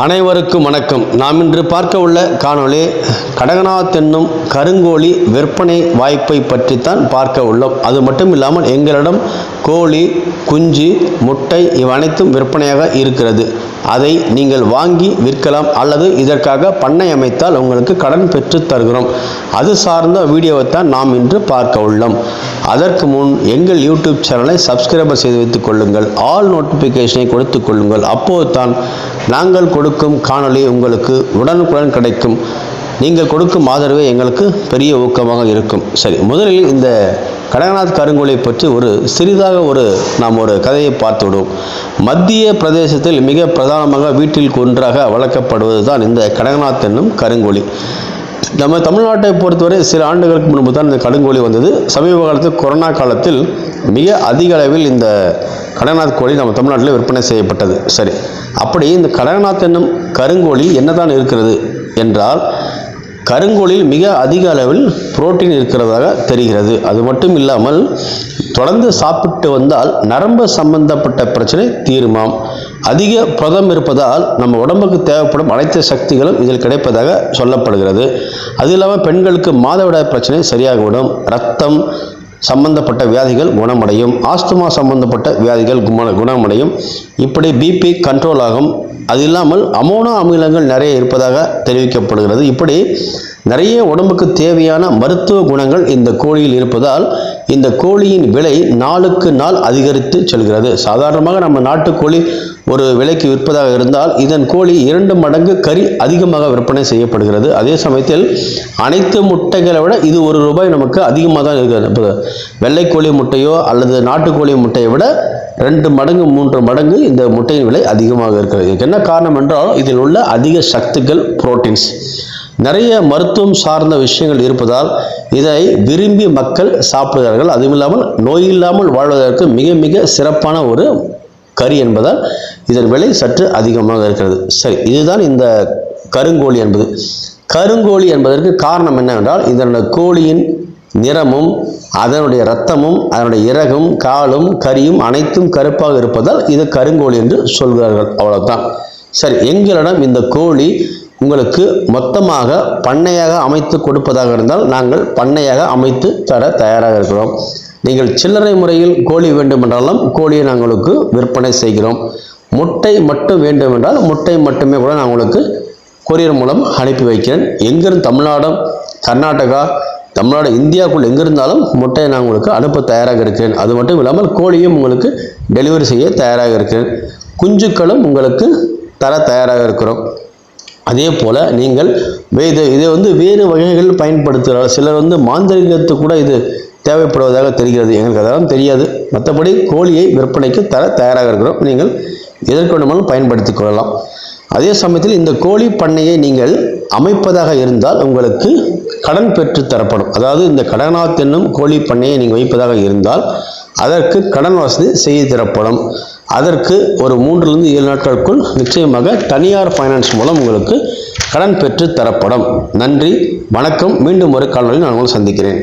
அனைவருக்கும் வணக்கம். நாம் இன்று பார்க்க உள்ள காணொளி கடகநாத் என்னும் கருங்கோழி விற்பனை வாய்ப்பை பற்றித்தான் பார்க்க உள்ளோம். அது மட்டும் இல்லாமல் எங்களிடம் கோழி, குஞ்சு, முட்டை இவை அனைத்தும் விற்பனையாக இருக்கிறது. அதை நீங்கள் வாங்கி விற்கலாம் அல்லது இதற்காக பண்ணை அமைத்தால் உங்களுக்கு கடன் பெற்று தருகிறோம். அது சார்ந்த வீடியோவை தான் நாம் இன்று பார்க்க உள்ளோம். அதற்கு முன் எங்கள் யூடியூப் சேனலை சப்ஸ்கிரைப் செய்து வைத்துக் கொள்ளுங்கள். ஆல் நோட்டிஃபிகேஷனை கொடுத்துக் கொள்ளுங்கள். அப்போது தான் நாங்கள் கொடுக்கும் காணொளி உங்களுக்கு உடனுக்குடன் கிடைக்கும். நீங்கள் கொடுக்கும் ஆதரவே எங்களுக்கு பெரிய ஊக்கமாக இருக்கும். சரி, முதலில் இந்த கடகநாத் கருங்கோழியை பற்றி சிறிதாக நாம் ஒரு கதையை பார்த்து விடுவோம். மத்திய பிரதேசத்தில் மிக பிரதானமாக வீட்டில் ஒன்றாக வளர்க்கப்படுவது தான் இந்த கடகநாத் என்னும் கருங்கோழி. நம்ம தமிழ்நாட்டை பொறுத்தவரை சில ஆண்டுகளுக்கு முன்பு தான் இந்த கருங்கோழி வந்தது. சமீப காலத்தில் கொரோனா காலத்தில் மிக அதிக அளவில் இந்த கடகநாத் கோழி நம்ம தமிழ்நாட்டில் விற்பனை செய்யப்பட்டது. சரி, அப்படி இந்த கடகநாத் என்னும் கருங்கோழி என்னதான் இருக்கிறது என்றால், கருங்கோழியில் மிக அதிக அளவில் புரோட்டீன் இருக்கிறதாக தெரிகிறது. அது மட்டும் இல்லாமல் தொடர்ந்து சாப்பிட்டு வந்தால் நரம்பு சம்பந்தப்பட்ட பிரச்சனை தீருமாம். அதிக புரதம் இருப்பதால் நம்ம உடம்புக்கு தேவைப்படும் அனைத்து சக்திகளும் இதில் கிடைப்பதாக சொல்லப்படுகிறது. அது இல்லாமல் பெண்களுக்கு மாதவிடாய் பிரச்சனை சரியாகிவிடும். இரத்தம் சம்பந்தப்பட்ட வியாதிகள் குணமடையும். ஆஸ்துமா சம்பந்தப்பட்ட வியாதிகள் குணமடையும். இப்படி பிபி கண்ட்ரோல் ஆகும். அது இல்லாமல் அமோனோ அமிலங்கள் நிறைய இருப்பதாக தெரிவிக்கப்படுகிறது. இப்படி நிறைய உடம்புக்கு தேவையான மருத்துவ குணங்கள் இந்த கோழியில் இருப்பதால் இந்த கோழியின் விலை நாளுக்கு நாள் அதிகரித்து செல்கிறது. சாதாரணமாக நம்ம நாட்டுக்கோழி ஒரு விலைக்கு விற்பதாக இருந்தால் இதன் கோழி 2 மடங்கு கறி அதிகமாக விற்பனை செய்யப்படுகிறது. அதே சமயத்தில் அனைத்து முட்டைகளை விட இது ₹1 நமக்கு அதிகமாக தான் இருக்கிறது. வெள்ளைக்கோழி முட்டையோ அல்லது நாட்டுக்கோழி முட்டையை விட 2 மடங்கு 3 மடங்கு இந்த முட்டையின் விலை அதிகமாக இருக்கிறது. இதுக்கு என்ன காரணம் என்றால் இதில் உள்ள அதிக சத்துக்கள், புரோட்டீன்ஸ், நிறைய மருத்துவம் சார்ந்த விஷயங்கள் இருப்பதால் இதை விரும்பி மக்கள் சாப்பிடுகிறார்கள். அதுவும் இல்லாமல் நோய் இல்லாமல் வாழ்வதற்கு மிக மிக சிறப்பான ஒரு கறி என்பதால் இதன் விலை சற்று அதிகமாக இருக்கிறது. சரி, இதுதான் இந்த கருங்கோழி என்பது. கருங்கோழி என்பதற்கு காரணம் என்னவென்றால் இதனுடைய கோழியின் நிறமும் அதனுடைய இரத்தமும் அதனுடைய இறகும் காலும் கறியும் அனைத்தும் கருப்பாக இருப்பதால் இது கருங்கோழி என்று சொல்கிறார்கள். அவ்வளவுதான். சரி, எங்களிடம் இந்த கோழி உங்களுக்கு மொத்தமாக பண்ணையாக அமைத்து கொடுப்பதாக இருந்தால் நாங்கள் பண்ணையாக அமைத்து தர தயாராக இருக்கிறோம். நீங்கள் சில்லறை முறையில் கோழி வேண்டுமென்றாலும் கோழியை நாங்களுக்கு விற்பனை செய்கிறோம். முட்டை மட்டும் வேண்டுமென்றால் முட்டை மட்டுமே கூட நான் உங்களுக்கு கொரியர் மூலம் அனுப்பி வைக்கிறேன். எங்கிருந்து தமிழ்நாடு, கர்நாடகா, தமிழ்நாடு, இந்தியாவுக்குள் எங்கிருந்தாலும் முட்டையை நான் உங்களுக்கு அனுப்ப தயாராக இருக்கிறேன். அது மட்டும் இல்லாமல் கோழியும் உங்களுக்கு டெலிவரி செய்ய தயாராக இருக்கிறேன். குஞ்சுக்களும் உங்களுக்கு தர தயாராக இருக்கிறோம். அதே போல் நீங்கள் இதை வேறு வகைகள் பயன்படுத்துகிறார். சிலர் மாந்திரிகத்துக்கு கூட இது தேவைப்படுவதாக தெரிகிறது. எங்களுக்கு அதெல்லாம் தெரியாது. மற்றபடி கோழியை விற்பனைக்கு தர தயாராக இருக்கிறோம். நீங்கள் எதற்கு வேண்டுமானாலும் பயன்படுத்திக் கொள்ளலாம். அதே சமயத்தில் இந்த கோழி பண்ணையை நீங்கள் அமைப்பதாக இருந்தால் உங்களுக்கு கடன் பெற்று தரப்படும். அதாவது இந்த கடகநாத் என்னும் கோழி பண்ணையை நீங்கள் வைப்பதாக இருந்தால் அதற்கு கடன் வசதி செய்து தரப்படும். அதற்கு ஒரு 3 to 7 நாட்களுக்குள் நிச்சயமாக தனியார் ஃபைனான்ஸ் மூலம் உங்களுக்கு கடன் பெற்று தரப்படும். நன்றி, வணக்கம். மீண்டும் ஒரு காணொளியில் நான் உங்களை சந்திக்கிறேன்.